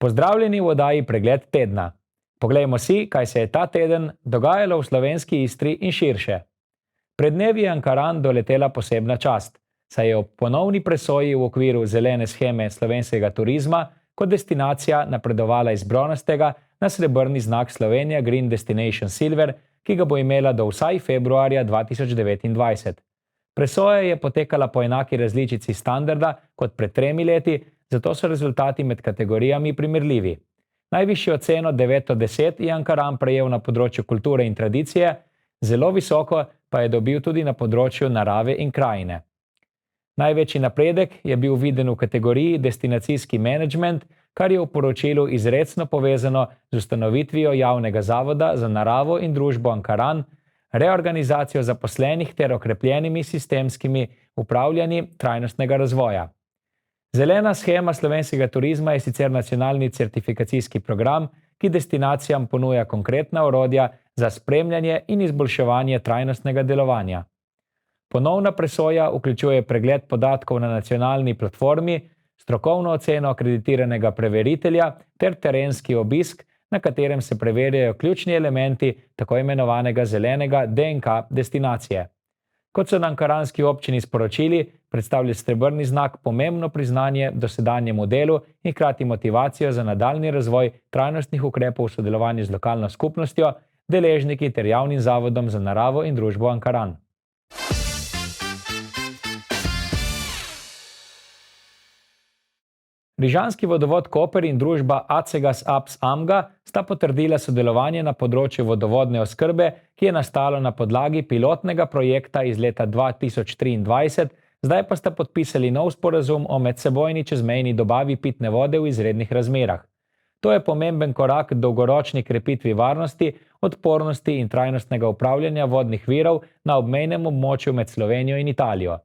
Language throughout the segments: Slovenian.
Pozdravljeni v oddaji Pregled tedna. Poglejmo si, kaj se je ta teden dogajalo v slovenski Istri in širše. Pred dnevi je Ankaran doletela posebna čast, saj je ob ponovni presoji v okviru zelene sheme slovenskega turizma kot destinacija napredovala iz bronastega na srebrni znak Slovenija Green Destination Silver, ki ga bo imela do vsaj februarja 2029. Presoja je potekala po enaki različici standarda kot pred 3 leti, zato so rezultati med kategorijami primerljivi. Najvišjo oceno 9 od 10 je Ankaran prejel na področju kulture in tradicije, zelo visoko pa je dobil tudi na področju narave in krajine. Največji napredek je bil viden v kategoriji destinacijski menedžment, kar je v poročilu izrecno povezano z ustanovitvijo javnega zavoda za naravo in družbo Ankaran, reorganizacijo zaposlenih ter okrepljenimi sistemskimi upravljanji trajnostnega razvoja. Zelena shema slovenskega turizma je sicer nacionalni certifikacijski program, ki destinacijam ponuja konkretna orodja za spremljanje in izboljševanje trajnostnega delovanja. Ponovna presoja vključuje pregled podatkov na nacionalni platformi, strokovno oceno akreditiranega preveritelja ter terenski obisk, na katerem se preverjajo ključni elementi tako imenovanega zelenega DNK destinacije. Kot so na ankaranski občini sporočili, predstavlja srebrni znak pomembno priznanje dosedanjemu delu in hkrati motivacijo za nadaljnji razvoj trajnostnih ukrepov v sodelovanju z lokalno skupnostjo, deležniki ter javnim zavodom za naravo in družbo Ankaran. Rižanski vodovod Koper in družba Acegas Apps Amga sta potrdila sodelovanje na področju vodovodne oskrbe, ki je nastalo na podlagi pilotnega projekta iz leta 2023, zdaj pa sta podpisali nov sporazum o medsebojni čezmejni dobavi pitne vode v izrednih razmerah. To je pomemben korak k dolgoročni krepitvi varnosti, odpornosti in trajnostnega upravljanja vodnih virov na obmejnem območju med Slovenijo in Italijo.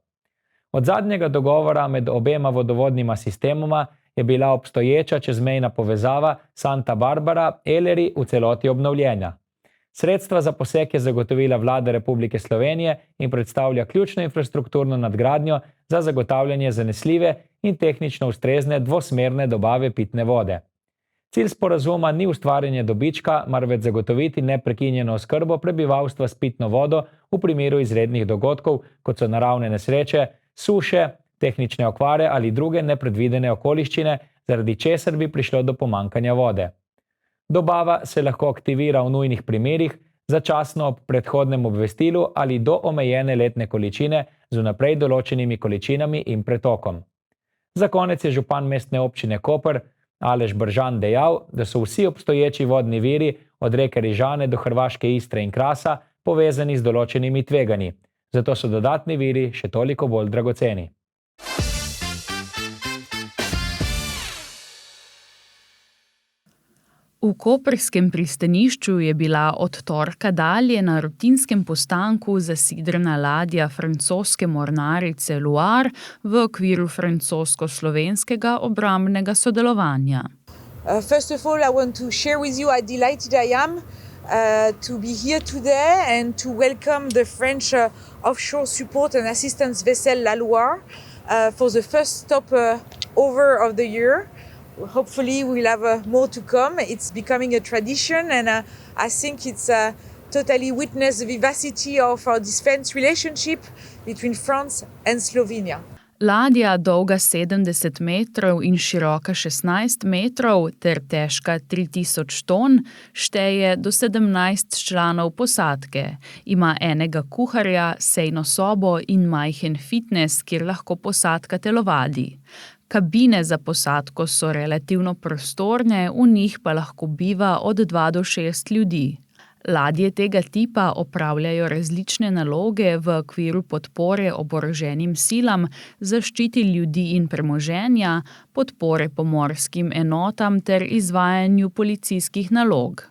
Od zadnjega dogovora med obema vodovodnima sistemoma je bila obstoječa čezmejna povezava Santa Barbara-Eleri v celoti obnovljena. Sredstva za poseg je zagotovila Vlada Republike Slovenije in predstavlja ključno infrastrukturno nadgradnjo za zagotavljanje zanesljive in tehnično ustrezne dvosmerne dobave pitne vode. Cilj sporazuma ni ustvarjanje dobička, marveč zagotoviti neprekinjeno oskrbo prebivalstva s pitno vodo v primeru izrednih dogodkov, kot so naravne nesreče, suše, tehnične okvare ali druge nepredvidene okoliščine, zaradi česar bi prišlo do pomanjkanja vode. Dobava se lahko aktivira v nujnih primerih, začasno ob predhodnem obvestilu ali do omejene letne količine z vnaprej določenimi količinami in pretokom. Za konec je župan mestne občine Koper Aleš Bržan dejal, da so vsi obstoječi vodni viri od reke Rižane do hrvaške Istre in Krasa povezani z določenimi tveganji, zato so dodatni viri še toliko bolj dragoceni. V koprskem pristanišču je bila od torka dalje na rutinskem postanku zasidrana ladja francoske mornarice Loire v okviru francosko-slovenskega obrambnega sodelovanja. First of all, I want to share with you how delighted I am to be here today and to welcome the French offshore support and assistance vessel La Loire for the first stop over of the year. Hopefully we'll have more to come. It's becoming a tradition and I think it's totally witnessed the vivacity of our defense relationship between France and Slovenia. Ladja, dolga 70 metrov in široka 16 metrov ter težka 3000 ton, šteje do 17 članov posadke. Ima enega kuharja, sejno sobo in majhen fitnes, kjer lahko posadka telovadi. Kabine za posadko so relativno prostorne, v njih pa lahko biva od 2 do 6 ljudi. Ladje tega tipa opravljajo različne naloge v okviru podpore oboroženim silam, zaščiti ljudi in premoženja, podpore pomorskim enotam ter izvajanju policijskih nalog.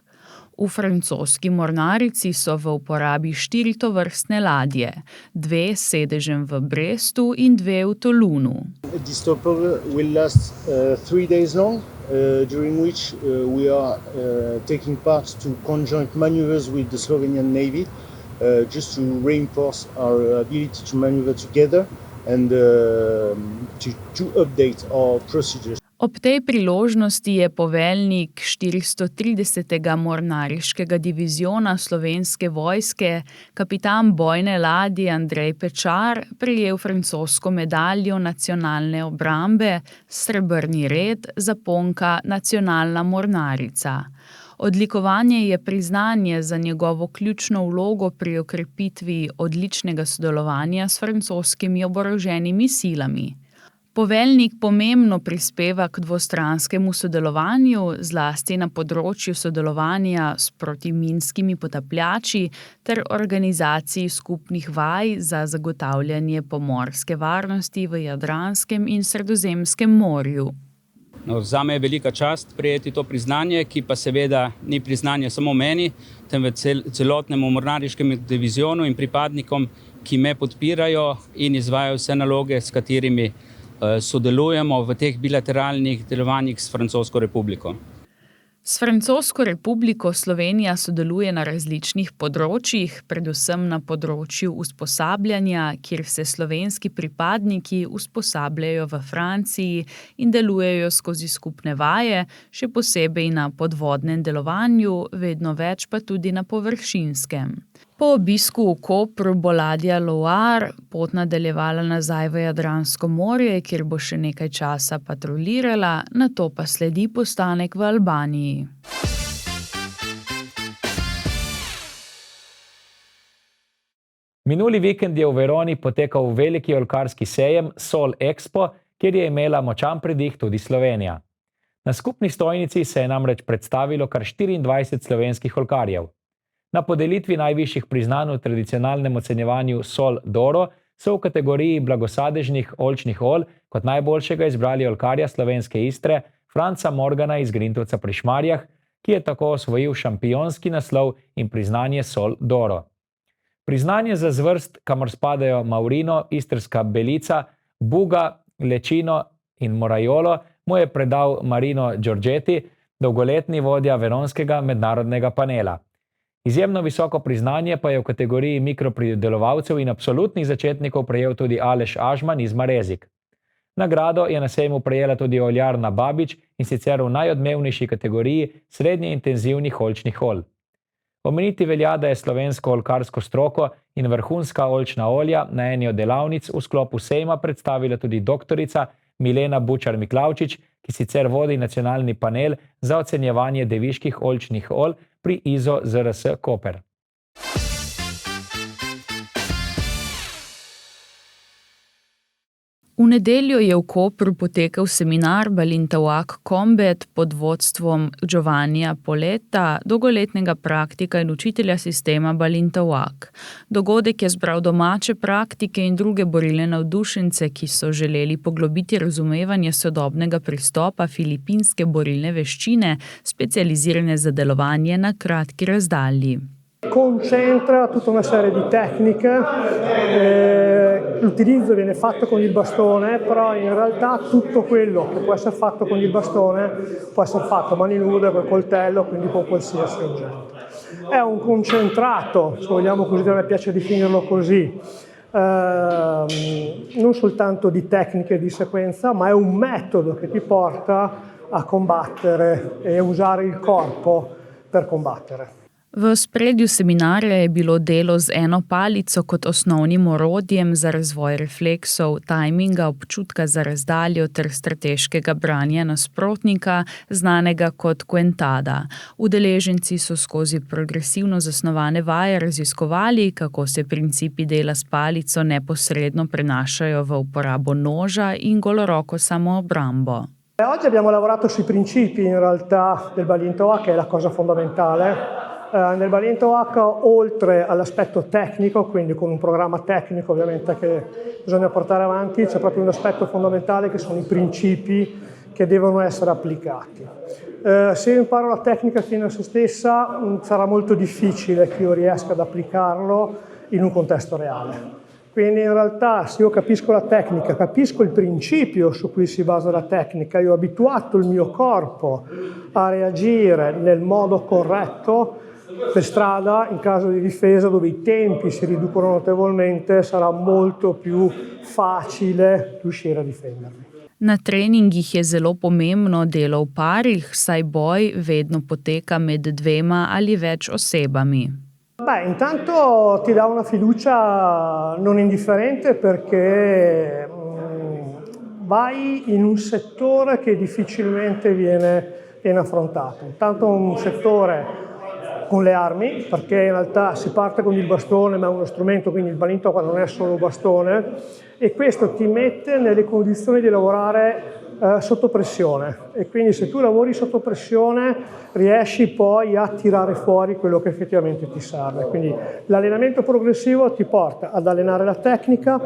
V francoski mornarici so v uporabi 4 tovrstne ladje, 2 s sedežem v Brestu in 2 v Tolunu. This stopper will last 3 days long, during which we are taking part to conjoint maneuvers with the Slovenian Navy, just to reinforce our ability to maneuver together and to update our procedures. Ob tej priložnosti je poveljnik 430. mornariškega diviziona Slovenske vojske, kapitan bojne ladje Andrej Pečar, prejel francosko medaljo nacionalne obrambe, srebrni red, zaponka Nacionalna mornarica. Odlikovanje je priznanje za njegovo ključno vlogo pri okrepitvi odličnega sodelovanja s francoskimi oboroženimi silami. Poveljnik pomembno prispeva k dvostranskemu sodelovanju, zlasti na področju sodelovanja s protiminskimi potapljači ter organizaciji skupnih vaj za zagotavljanje pomorske varnosti v Jadranskem in Sredozemskem morju. Zame je velika čast prejeti to priznanje, ki pa seveda ni priznanje samo meni, temveč celotnemu mornariškemu divizionu in pripadnikom, ki me podpirajo in izvajajo vse naloge, s katerimi sodelujemo v teh bilateralnih delovanjih s Francosko republiko. S Francosko republiko Slovenija sodeluje na različnih področjih, predvsem na področju usposabljanja, kjer se slovenski pripadniki usposabljajo v Franciji in delujejo skozi skupne vaje, še posebej na podvodnem delovanju, vedno več pa tudi na površinskem. Po obisku v Kopru bo ladja Loire pot nadaljevala nazaj v Jadransko morje, kjer bo še nekaj časa patrolirala, nato pa sledi postanek v Albaniji. Minuli vikend je v Veroni potekal veliki oljkarski sejem Sol Expo, kjer je imela močan pridih tudi Slovenija. Na skupni stojnici se je namreč predstavilo kar 24 slovenskih oljkarjev. Na podelitvi najvišjih priznanj v tradicionalnem ocenjevanju Sol d'Oro so v kategoriji blagosadežnih oljčnih olj kot najboljšega izbrali oljkarja slovenske Istre Franca Morgana iz Grintovca pri Šmarjah, ki je tako osvojil šampionski naslov in priznanje Sol d'Oro. Priznanje za zvrst, kamor spadajo Maurino, istrska belica, buga, lečino in morajolo, mu je predal Marino Giorgetti, dolgoletni vodja veronskega mednarodnega panela. Izjemno visoko priznanje pa je v kategoriji mikropridelovalcev in absolutnih začetnikov prejel tudi Aleš Ažman iz Marezik. Nagrado je na sejmu prejela tudi oljarna Babič in sicer v najodmevnejši kategoriji srednje intenzivnih oljčnih olj. Omeniti velja, da je slovensko oljkarsko stroko in vrhunska oljčna olja na eni od delavnic v sklopu sejma predstavila tudi doktorica Milena Bučar-Miklavčič, ki sicer vodi nacionalni panel za ocenjevanje deviških oljčnih olj pri ISO ZRS Koper. V nedeljo je v Kopru potekal seminar Balintawak Combat pod vodstvom Giovannija Poletta, dolgoletnega praktika in učitelja sistema Balintawak. Dogodek je zbral domače praktike in druge borilne navdušence, ki so želeli poglobiti razumevanje sodobnega pristopa filipinske borilne veščine, specializirane za delovanje na kratki razdalji. Concentra tutta una serie di tecniche, l'utilizzo viene fatto con il bastone, però in realtà tutto quello che può essere fatto con il bastone può essere fatto a mani nude, col coltello, quindi con qualsiasi oggetto. È un concentrato, se vogliamo così, a me piace definirlo così, non soltanto di tecniche e di sequenza, ma è un metodo che ti porta a combattere e a usare il corpo per combattere. V spredju seminarja je bilo delo z eno palico kot osnovnim orodjem za razvoj refleksov, tajminga, občutka za razdaljo ter strateškega branja nasprotnika, znanega kot Quentada. Udeleženci so skozi progresivno zasnovane vaje raziskovali, kako se principi dela s palico neposredno prenašajo v uporabo noža in goloroko samoobrambo. Oggi abbiamo lavorato sui principi in realtà del Balintawak, che è la cosa fondamentale. Nel Balintawak, oltre all'aspetto tecnico, quindi con un programma tecnico ovviamente che bisogna portare avanti, c'è proprio un aspetto fondamentale che sono i principi che devono essere applicati. Se io imparo la tecnica fino a se stessa, sarà molto difficile che io riesca ad applicarlo in un contesto reale. Quindi in realtà se io capisco la tecnica, capisco il principio su cui si basa la tecnica, io ho abituato il mio corpo a reagire nel modo corretto, per strada, in caso di difesa, dove i tempi si riducono notevolmente, sarà molto più facile riuscire a difendermi. Na treningih je zelo pomembno delo v parih, saj boj vedno poteka med 2 ali več osebami. Intanto ti dà una fiducia non indifferente perché vai in un settore che difficilmente viene affrontato. Intanto un settore con le armi, perché in realtà si parte con il bastone, ma è uno strumento, quindi il balintò non è solo bastone, e questo ti mette nelle condizioni di lavorare sotto pressione, e quindi se tu lavori sotto pressione riesci poi a tirare fuori quello che effettivamente ti serve. Quindi l'allenamento progressivo ti porta ad allenare la tecnica,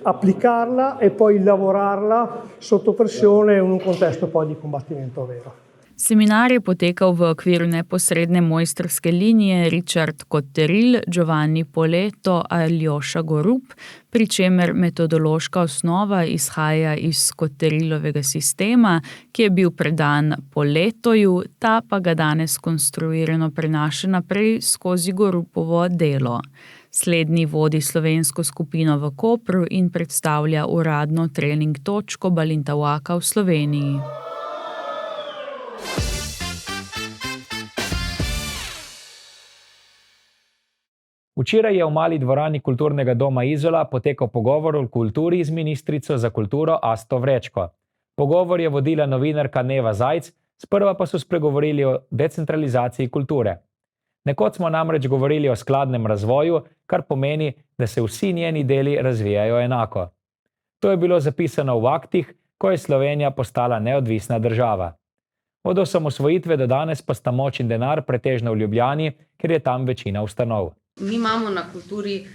applicarla e poi lavorarla sotto pressione in un contesto poi di combattimento vero. Seminar je potekal v okviru neposredne mojstrske linije Richard Cotteril, Giovanni Poletto, Aljoša Gorup, pri čemer metodološka osnova izhaja iz Cotterilovega sistema, ki je bil predan Polettoju, ta pa ga danes konstruirano prenaša naprej skozi Gorupovo delo. Slednji vodi slovensko skupino v Kopru in predstavlja uradno trening točko Balintawaka v Sloveniji. Včeraj je v mali dvorani Kulturnega doma Izola potekal pogovor o kulturi z ministrico za kulturo Asto Vrečko. Pogovor je vodila novinarka Neva Zajc, sprva pa so spregovorili o decentralizaciji kulture. Nekoč smo namreč govorili o skladnem razvoju, kar pomeni, da se vsi njeni deli razvijajo enako. To je bilo zapisano v aktih, ko je Slovenija postala neodvisna država. Od osamosvojitve do danes pa sta moč in denar pretežno v Ljubljani, ker je tam večina ustanov. Mi imamo na kulturi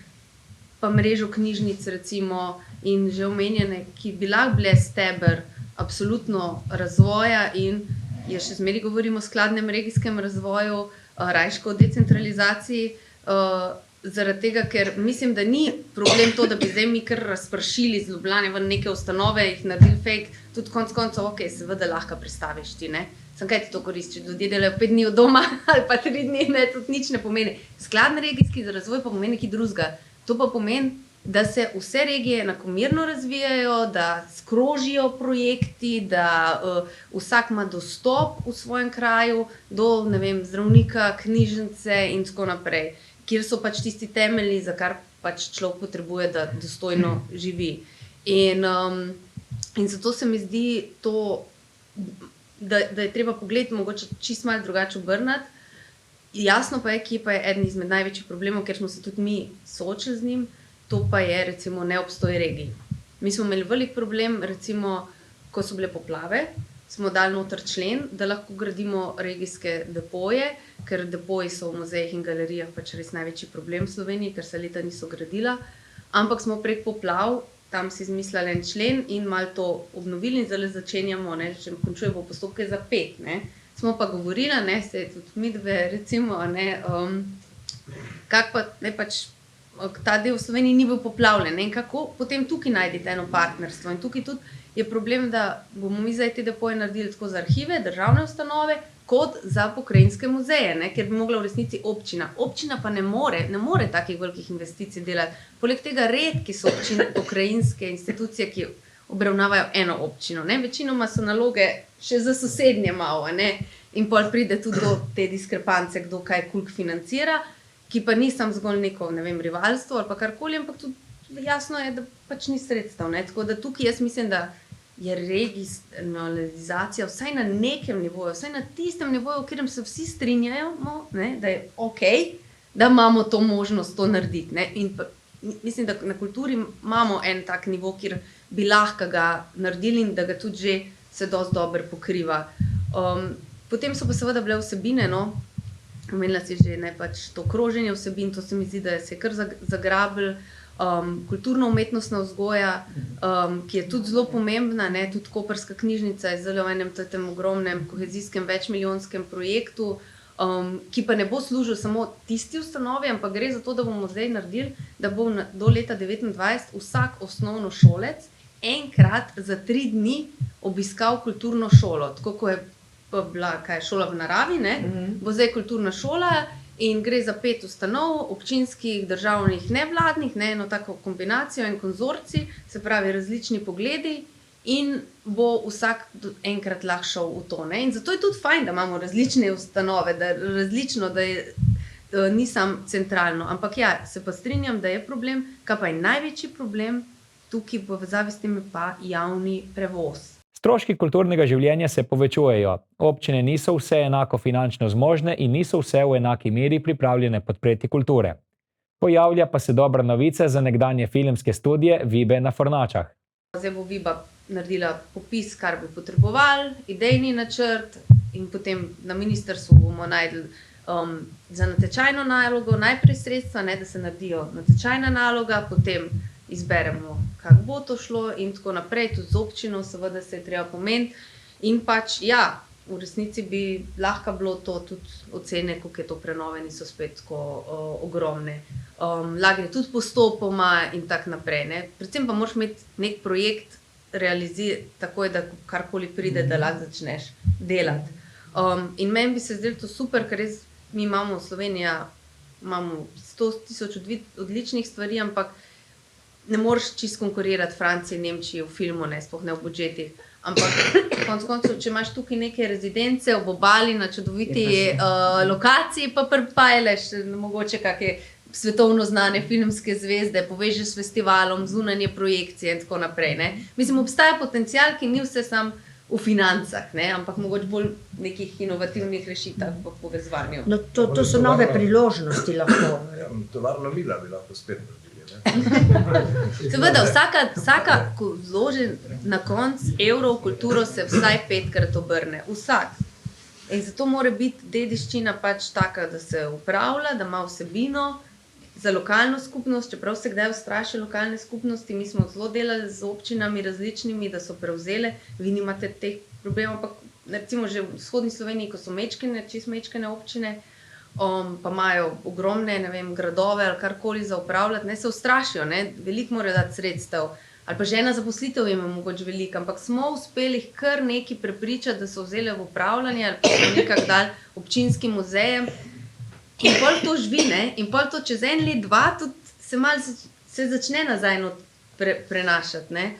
pa mrežo knjižnic recimo in že omenjene, ki bi lahko bile steber absolutno razvoja in še zmeraj govorimo o skladnem regijskem razvoju, rajško o decentralizaciji, zaradi tega, ker mislim, da ni problem to, da bi zdaj mi kar razpršili z Ljubljane v neke ustanove, jih naredili fake, tudi konec koncev, ok, seveda lahko predstaviš ti, ne? Sem kaj ti to koristi, če ljudje delajo 5 dni od doma ali pa 3 dni, ne, tudi nič ne pomeni. Skladen regijski razvoj pa pomeni nekaj drugega. To pa pomeni, da se vse regije enakomerno razvijajo, da skrožijo projekti, da vsak ima dostop v svojem kraju do, ne vem, zdravnika, knjižnice in tako naprej, kjer so pač tisti temelji, za kar pač človek potrebuje, da dostojno živi. In zato se mi zdi to, da je treba pogled mogoče čisto malo drugače obrniti. Jasno pa je, kje pa je eden izmed največjih problemov, ker smo se tudi mi soočili z njim, to pa je recimo neobstoj regij. Mi smo imeli velik problem, recimo, ko so bile poplave, smo dali noter člen, da lahko gradimo regijske depoje, ker depoji so v muzejih in galerijah pač res največji problem v Sloveniji, ker se leta niso gradila, ampak smo prek poplav tam si izmislili en člen in malo to obnovili in zdaj začenjamo, ne, če končujemo postopke za 5, ne. Smo pa govorili, ne, se tudi mi dve, recimo, ne, kak pa, ne, pač, ta del v Sloveniji ni bil poplavljen, ne, in kako potem tukaj najdete eno partnerstvo. In tukaj tudi je problem, da bomo mi zdaj te depoje naredili tako za arhive, državne ustanove, kot za pokrajinske muzeje, ne, ker bi mogla v resnici občina. Občina pa ne more takih velikih investicij delati. Poleg tega redki so občine, pokrajinske institucije, ki obravnavajo eno občino, ne. Večinoma so naloge še za sosednje malo, ne, in pol pride tudi do te diskrepance, kdo kaj koliko financira, ki pa ni sam zgolj neko, ne vem, rivalstvo ali pa karkoli, ampak tudi jasno je, da pač ni sredstev, ne. Tako da tukaj jaz mislim, da je regionalizacija vsaj na nekem nivoju, vsaj na tistem nivoju, v katerem se vsi strinjajo, ne, da je okej, da imamo to možnost to narediti, ne. In pa, mislim, da na kulturi imamo en tak nivo, kjer bi lahko ga naredili in da ga tudi že se dosti dobro pokriva. Potem so pa seveda bile vsebine, no, omenila si že, ne, pač to kroženje vsebin, to se mi zdi, da se je kar zagrabilo. Kulturno-umetnostna vzgoja, ki je tudi zelo pomembna, ne, tudi Koprska knjižnica je zdaj v enem tem ogromnem kohezijskem večmilijonskem projektu, ki pa ne bo služil samo tisti ustanovi, ampak gre za to, da bomo zdaj naredili, da bo do leta 2029 vsak osnovnošolec enkrat za 3 dni obiskal kulturno šolo, tako kot je bila šola v naravi, ne, bo zdaj kulturna šola. In gre za 5 ustanov, občinskih, državnih, nevladnih, ne, eno tako kombinacijo in konzorcij, se pravi različni pogledi in bo vsak enkrat lahko šel v to. Ne? In zato je tudi fajn, da imamo različne ustanove, da različno, da je ni samo centralno. Ampak ja, se pa strinjam, da je problem, kaj pa je največji problem tukaj v povezavi s tem je pa javni prevoz. Stroški kulturnega življenja se povečujejo. Občine niso vse enako finančno zmožne in niso vse v enaki meri pripravljene podpreti kulture. Pojavlja pa se dobra novica za nekdanje filmske studije Vibe na Fornačah. Zdaj bo Viba naredila popis, kar bi potrebovali, idejni načrt in potem na ministrstvu bomo najdli za natečajno nalogo najprej sredstva, ne, da se naredijo natečajna naloga, potem izberemo, kako bo to šlo in tako naprej, tudi z občino seveda se je treba pomeniti in pač ja, v resnici bi lahko bilo to tudi ocene, koliko je to prenove, niso spet tako ogromne. Lahko je tudi postopoma in tako naprej. Ne. Predvsem pa moraš imeti nek projekt realizirati takoj, da karkoli pride, da lahko začneš delati. In meni bi se zdelo to super, ker res mi imamo v Sloveniji imamo 100.000 odličnih stvari, ampak ne moreš čisto konkurirati Franciji, Nemčiji v filmu, ne, sploh ne v budžetih. Ampak konec koncev, če imaš tukaj neke rezidence ob obali na čudoviti lokaciji, pa pripajleš mogoče kakšne svetovno znane filmske zvezde, povežeš s festivalom, zunanje projekcije in tako naprej. Ne. Mislim, obstaja potencial, ki ni vse sam v financah, ne, ampak mogoče bolj nekih inovativnih rešitev v povezovanju. No, to so nove priložnosti lahko. Ja, tovarno Mila bi lahko spet naredili. Seveda, vsaka, ko vloži na konc evro v kulturo, se vsaj 5-krat obrne. Vsak. In zato mora biti dediščina pač taka, da se upravlja, da ima vsebino za lokalno skupnost, čeprav se kdaj ustraši lokalne skupnosti. Mi smo zelo delali z občinami različnimi, da so prevzele. Vi nimate teh problemov, ampak recimo že v vzhodni Sloveniji, ko so čisto mečkene občine, pa imajo ogromne, ne vem, gradove ali karkoli za upravljati, ne, se ustrašijo, ne, veliko morajo dati sredstev. Ali pa žena zaposlitev ima mogoče veliko, ampak smo uspeli kar nekaj prepričati, da so vzele v upravljanje ali pa so nekako dali občinskim muzejem. In pol to živi, ne, in pol to čez 1 let, 2 tudi se začne nazaj prenašati, ne.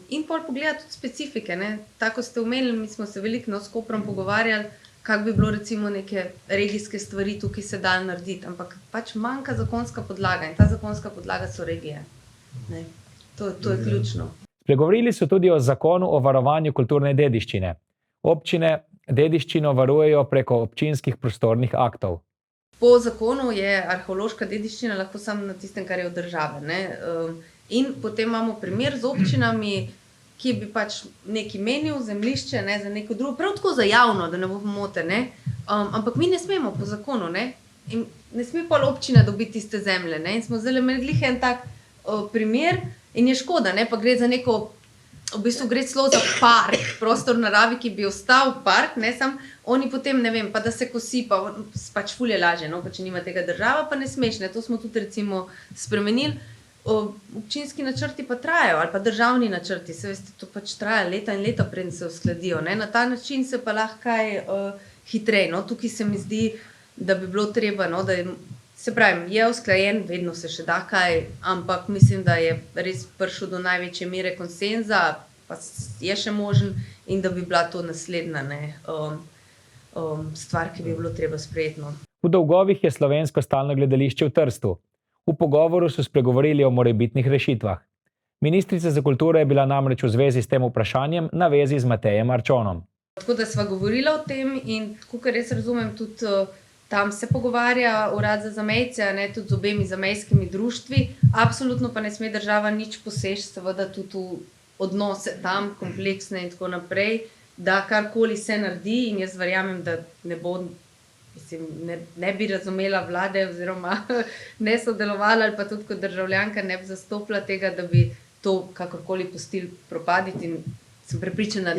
In pol pogledati tudi specifike, ne. Tako ste omenili, mi smo se veliko s Koprom pogovarjali, kako bi bilo recimo neke regijske stvari tukaj se dali narediti, ampak pač manjka zakonska podlaga in ta zakonska podlaga so regije. Ne. To je ključno. Spregovorili so tudi o zakonu o varovanju kulturne dediščine. Občine dediščino varujejo preko občinskih prostornih aktov. Po zakonu je arheološka dediščina lahko samo na tistem, kar je od države. Ne? In potem imamo primer z občinami, ki bi pač nekaj menil, zemljišče, ne, za neko drugo, prav tako za javno, da ne bo pomote, ne. Ampak mi ne smemo po zakonu, ne. In ne sme pol občina dobiti tiste zemlje, ne. In smo zdaj imeli en tak primer in je škoda, ne, pa gre za neko, v bistvu gre celo za park, prostor naravi, ki bi ostal park, ne, sam oni potem, ne vem, pa da se kosi, pa pač ful je lažje, no, pa če nima tega država, pa ne smeš, ne, to smo tudi recimo spremenili. Občinski načrti pa trajajo, ali pa državni načrti, se veste, to pač traja leta in leta, preden se uskladijo, ne, na ta način se pa lahko kaj hitreje, no, tukaj se mi zdi, da bi bilo treba, no, da je, se pravim, je usklajen, vedno se še da kaj, ampak mislim, da je res prišel do največje mere konsenza, pa je še možen in da bi bila to naslednja, ne, stvar, ki bi bilo treba sprejeti, no. V Dolgovih je slovensko stalno gledališče v Trstu. V pogovoru so spregovorili o morebitnih rešitvah. Ministrica za kulturo je bila namreč v zvezi s tem vprašanjem na vezi z Matejem Arčonom. Tako da sva govorila o tem in tako, ker res razumem, tudi tam se pogovarja Urad za zamejce, ne, tudi z obemi zamejskimi društvi. Absolutno pa ne sme država nič poseči, seveda tudi v odnose tam, kompleksne in tako naprej, da karkoli se naredi in jaz verjamem, da ne bo, mislim, ne bi razumela vlade oziroma ne sodelovala ali pa tudi kot državljanka ne bi zastopila tega, da bi to kakorkoli pustili propaditi in sem prepričana,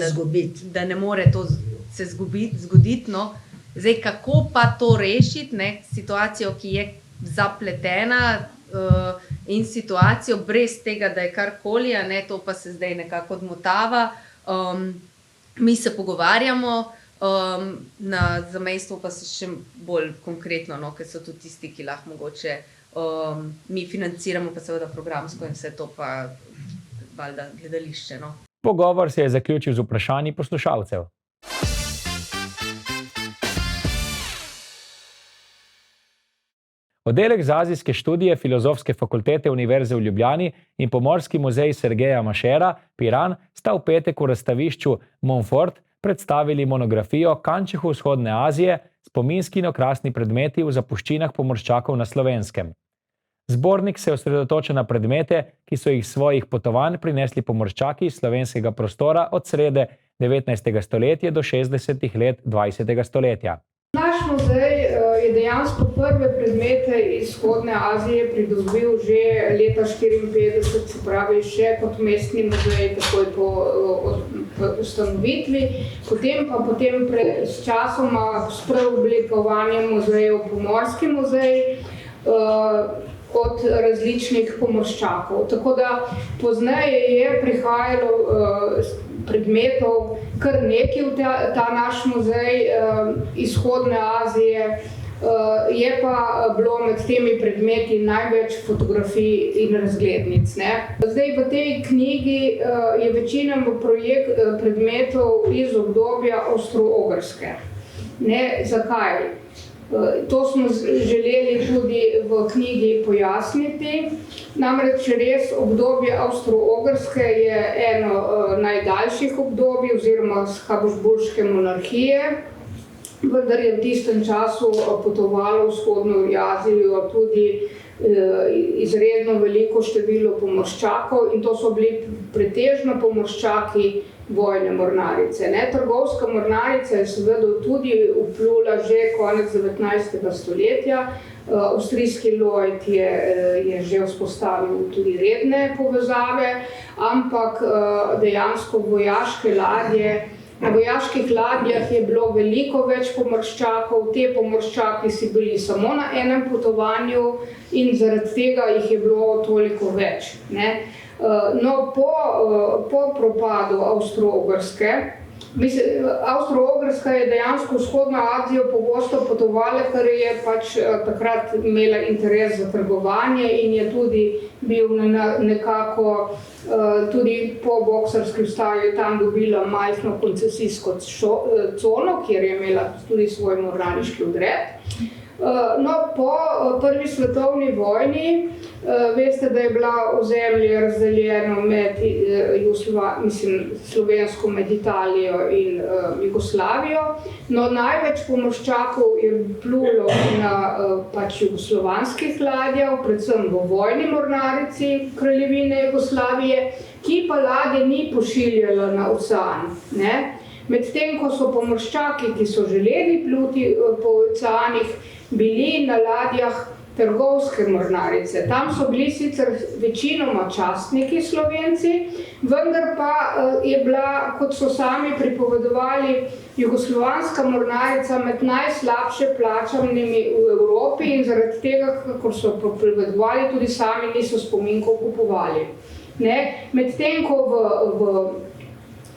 da ne more to se zgoditi, no. Zdaj, kako pa to rešiti, ne, situacijo, ki je zapletena in situacijo brez tega, da je karkoli, a ne, to pa se zdaj nekako odmotava. Mi se pogovarjamo, na zamejstvu pa se še bolj konkretno, no, ker so tudi tisti, ki lahko mogoče mi financiramo, pa seveda programsko in vse to pa valjda gledališče, no. Pogovor se je zaključil z vprašanji poslušalcev. Oddelek za azijske študije Filozofske fakultete Univerze v Ljubljani in Pomorski muzej Sergeja Mašera, Piran, sta v petek v razstavišču Montfort predstavili monografijo Kančehu vzhodne Azije, spominski in okrasni predmeti v zapuščinah pomorščakov na Slovenskem. Zbornik se osredotoča na predmete, ki so jih svojih potovanj prinesli pomorščaki iz slovenskega prostora od srede 19. stoletja do 60. let 20. stoletja. Naš muzej je dejansko prve predmete iz vzhodne Azije pridobil že leta 1954, se pravi še kot mestni muzej, takoj po ustanovitvi, potem s časoma s preoblikovanjem muzejev Pomorski muzej od različnih pomorščakov. Tako da pozneje je prihajalo predmetov kar nekaj v ta naš muzej iz vzhodne Azije, je pa bilo med temi predmeti največ fotografij in razglednic. Zdaj v tej knjigi je večina predmetov iz obdobja Avstro-Ogrske. Zakaj? To smo želeli tudi v knjigi pojasniti. Namreč res obdobje Avstro-Ogrske je eno najdaljših obdobij oziroma Habsburške monarhije, vendar je v tistem času potovalo v vzhodno Azijo tudi izredno veliko število pomorščakov in to so bili pretežno pomorščaki vojne mornarice. Trgovska mornarica je seveda tudi vplula že konec 19. stoletja. Avstrijski Lloyd je že vzpostavil tudi redne povezave, ampak dejansko vojaške ladje. Na vojaških ladjah je bilo veliko več pomorščakov, te pomorščaki si bili samo na enem potovanju in zaradi tega jih je bilo toliko več. No, po propadu Avstro-Ogrske, Avstro-Ogrska je dejansko v vzhodno Azijo pogosto potovala, ker je pač takrat imela interes za trgovanje in je tudi bil nekako tudi po boksarski ustavi tam dobila majhno koncesijsko cono, kjer je imela tudi svoj mornariški odred. No, po prvi svetovni vojni, veste, da je bila ozemlje razdeljeno med slovensko med Italijo in Jugoslavijo, no največ pomorščakov je plulo na pač jugoslovanskih ladjah, predvsem v vojni mornarici Kraljevine Jugoslavije, ki pa ladje ni pošiljala na ocean. Medtem ko so pomorščaki, ki so želeli pluti po oceanih, bili na ladjah trgovske mornarice. Tam so bili sicer večinoma častniki Slovenci, vendar pa je bila, kot so sami pripovedovali, jugoslovanska mornarica med najslabše plačanimi v Evropi in zaradi tega, kakor so pripovedovali, tudi sami niso spominkov kupovali. Medtem ko v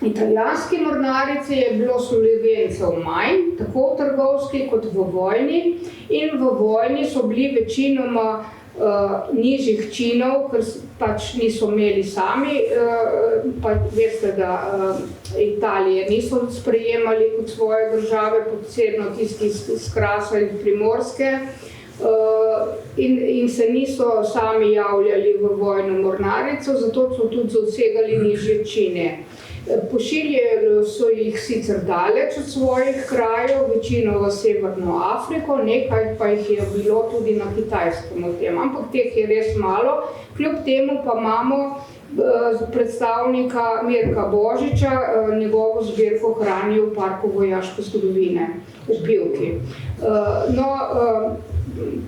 italijanski mornarici je bilo Slovencev manj, tako v trgovski kot v vojni, in v vojni so bili večinoma nižjih činov, ker pač niso imeli sami, pa veste, da Italije niso sprejemali kot svoje države, posebno tisti iz Krasa in Primorske, in se niso sami javljali v vojno mornarico, zato so tudi zasegali nižje čine. Pošiljali so jih sicer daleč od svojih krajev, večino v Severno Afriko, nekaj pa jih je bilo tudi na Kitajskem o tem, ampak teh je res malo. Kljub temu pa imamo predstavnika Mirka Božiča, njegovo zbirko hranijo v Parku vojaške zgodovine v Pivki.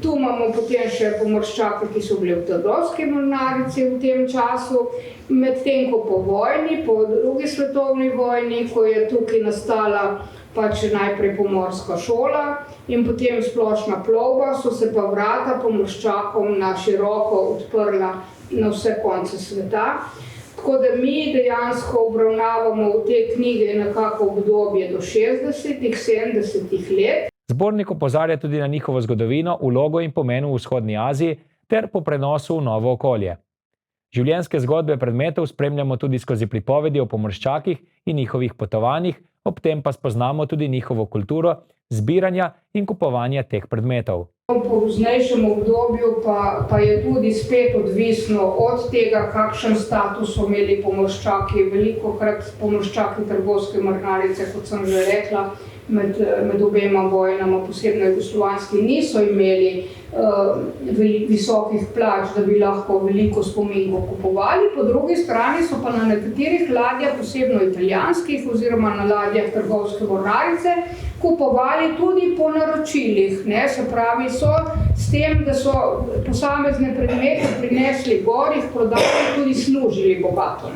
Tu imamo potem še pomorščake, ki so bili v trgovski mornarici v tem času, medtem ko po vojni, po drugi svetovni vojni, ko je tukaj nastala pač najprej pomorska šola in potem splošna plovba, so se pa vrata pomorščakom na široko odprla na vse konce sveta. Tako da mi dejansko obravnavamo v te knjige nekako obdobje do 60-ih, 70-ih let. Zbornik opozarja tudi na njihovo zgodovino, vlogo in pomen v vzhodni Aziji ter po prenosu v novo okolje. Življenjske zgodbe predmetov spremljamo tudi skozi pripovedi o pomorščakih in njihovih potovanjih, ob tem pa spoznamo tudi njihovo kulturo zbiranja in kupovanja teh predmetov. Po poznejšem obdobju pa je tudi spet odvisno od tega, kakšen status so imeli pomorščaki. Velikokrat pomorščaki trgovske mornarice, kot sem že rekla, med obema vojnama, posebno jugoslovanski, niso imeli visokih plač, da bi lahko veliko spominkov kupovali. Po drugi strani so pa na nekaterih ladjah, posebno italijanskih oziroma na ladjah trgovske mornarice, kupovali tudi po naročilih. Se pravi, so s tem, da so posamezne predmete prinesli gor, jih prodali, tudi služili bogato.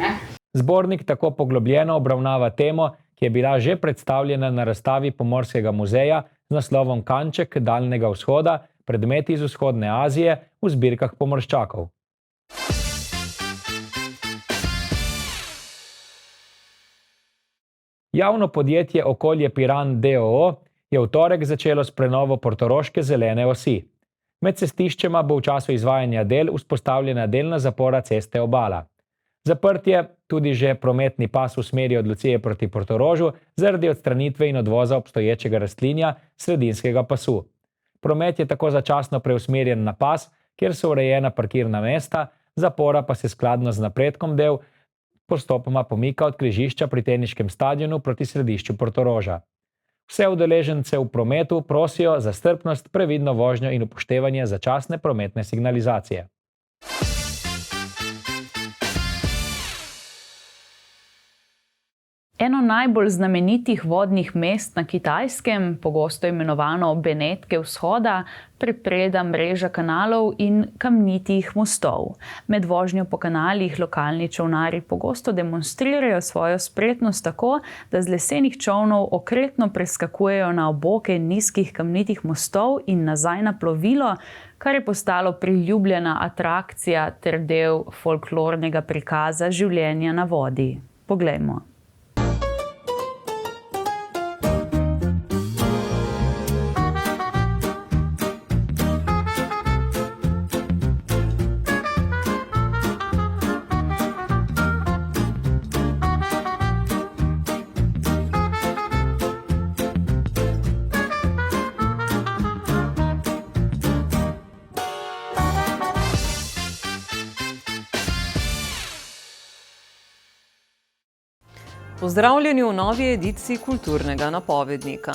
Zbornik tako poglobljeno obravnava temo, ki je bila že predstavljena na razstavi Pomorskega muzeja z naslovom Kanček Daljnega vzhoda, predmeti iz vzhodne Azije v zbirkah pomorščakov. Javno podjetje Okolje Piran d.o.o. je v torek začelo s prenovo portoroške zelene osi. Med cestiščema bo v času izvajanja del vzpostavljena delna zapora ceste Obala. Zaprt je tudi že prometni pas v smeri od Lucije proti Portorožu zaradi odstranitve in odvoza obstoječega rastlinja sredinskega pasu. Promet je tako začasno preusmerjen na pas, kjer so urejena parkirna mesta, zapora pa se skladno z napredkom del postopoma pomika od križišča pri teniškem stadionu proti središču Portoroža. Vse udeležence v prometu prosijo za strpnost, previdno vožnjo in upoštevanje začasne prometne signalizacije. Eno najbolj znamenitih vodnih mest na Kitajskem, pogosto imenovano Benetke vzhoda, prepreda mreža kanalov in kamnitih mostov. Med vožnjo po kanalih lokalni čolnarji pogosto demonstrirajo svojo spretnost tako, da z lesenih čolnov okretno preskakujejo na oboke nizkih kamnitih mostov in nazaj na plovilo, kar je postalo priljubljena atrakcija ter del folklornega prikaza življenja na vodi. Poglejmo. Pozdravljeni v novi ediciji Kulturnega napovednika.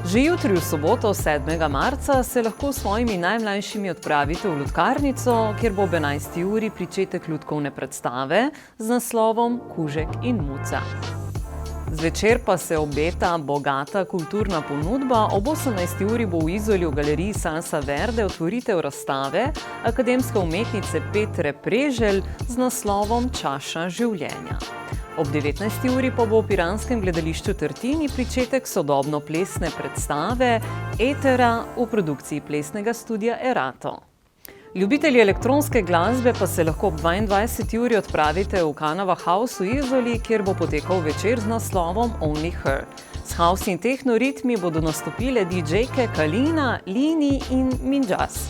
Že jutri v soboto, 7. marca, se lahko s svojimi najmlajšimi odpravite v lutkarnico, kjer bo ob 11. uri pričetek lutkovne predstave z naslovom Kužek in muca. Zvečer pa se obeta bogata kulturna ponudba. Ob 18. uri bo v Izoli v galeriji Sansa Verde otvoritev razstave akademske umetnice Petre Preželj z naslovom Čaša življenja. Ob 19. uri pa bo v piranskem gledališču Trtini pričetek sodobno plesne predstave Etera v produkciji plesnega studia Erato. Ljubitelji elektronske glasbe pa se lahko ob 22. uri odpravite v Canava House v Izoli, kjer bo potekal večer z naslovom Only Her. S house in techno ritmi bodo nastopile DJ-ke Kalina, Lini in Minjas.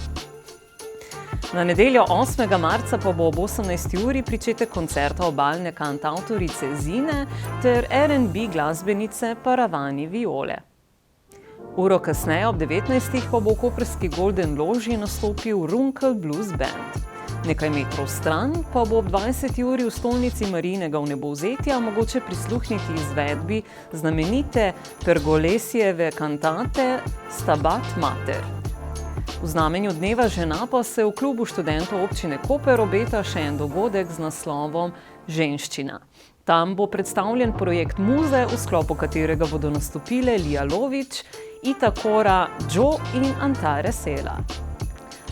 Na nedeljo 8. marca pa bo ob 18. uri pričetek koncerta obalne kantavtorice Zine ter R&B glasbenice Paravani Viole. Uro kasneje ob 19. pa bo v koprski Golden Loži nastopil Runkel Blues Band. Nekaj metrov stran pa bo ob 20. uri v stolnici Marijinega vnebovzetja mogoče prisluhniti izvedbi znamenite Pergolesijeve kantate Stabat Mater. V znamenju dneva žena pa se v klubu študentov občine Koper obeta še en dogodek z naslovom Ženščina. Tam bo predstavljen projekt Muze, v sklopu katerega bodo nastopile Lija Lovič, Ita Kora, Džo in Antare Sela.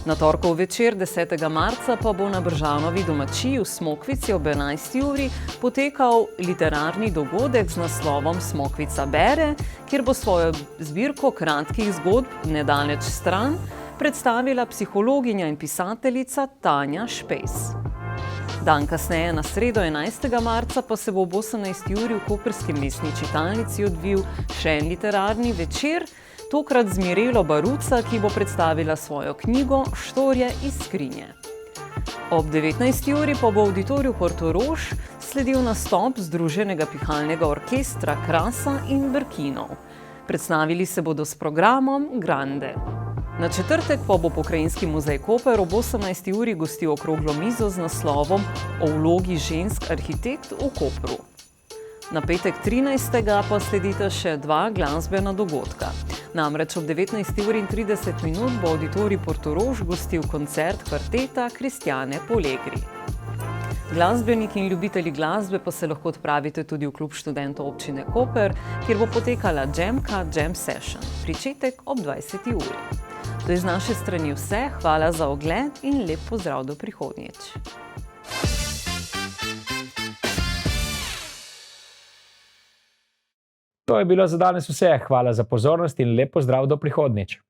Na torkov večer 10. marca pa bo na Bržanovi domačiji v Smokvici ob 11. uri potekal literarni dogodek z naslovom Smokvica bere, kjer bo svojo zbirko kratkih zgodb Nedaleč stran predstavila psihologinja in pisateljica Tanja Špejs. Dan kasneje, na sredo 11. marca, pa se bo ob 18. uri v koprski mestni čitalnici odvil še en literarni večer, tokrat z Mirelo Baruca, ki bo predstavila svojo knjigo Štorje iz skrinje. Ob 19. uri pa bo v Auditoriju Portorož sledil nastop Združenega pihalnega orkestra Krasa in Brkinov. Predstavili se bodo s programom Grande. Na četrtek pa bo Pokrajinski muzej Koper ob 18. uri gostil okroglo mizo z naslovom O vlogi žensk arhitekt v Kopru. Na petek 13. pa sledita še dva glasbena dogodka. Namreč ob 19:30 bo Auditorij Portorož gostil koncert kvarteta Kristjane Polegri. Glasbeniki in ljubitelji glasbe pa se lahko odpravite tudi v klub študentov občine Koper, kjer bo potekala Jamka Jam Session, pričetek ob 20. uri. To je z naše strani vse, hvala za ogled in lep pozdrav do prihodnjič. To je bilo za danes vse, hvala za pozornost in lep pozdrav do prihodnjič.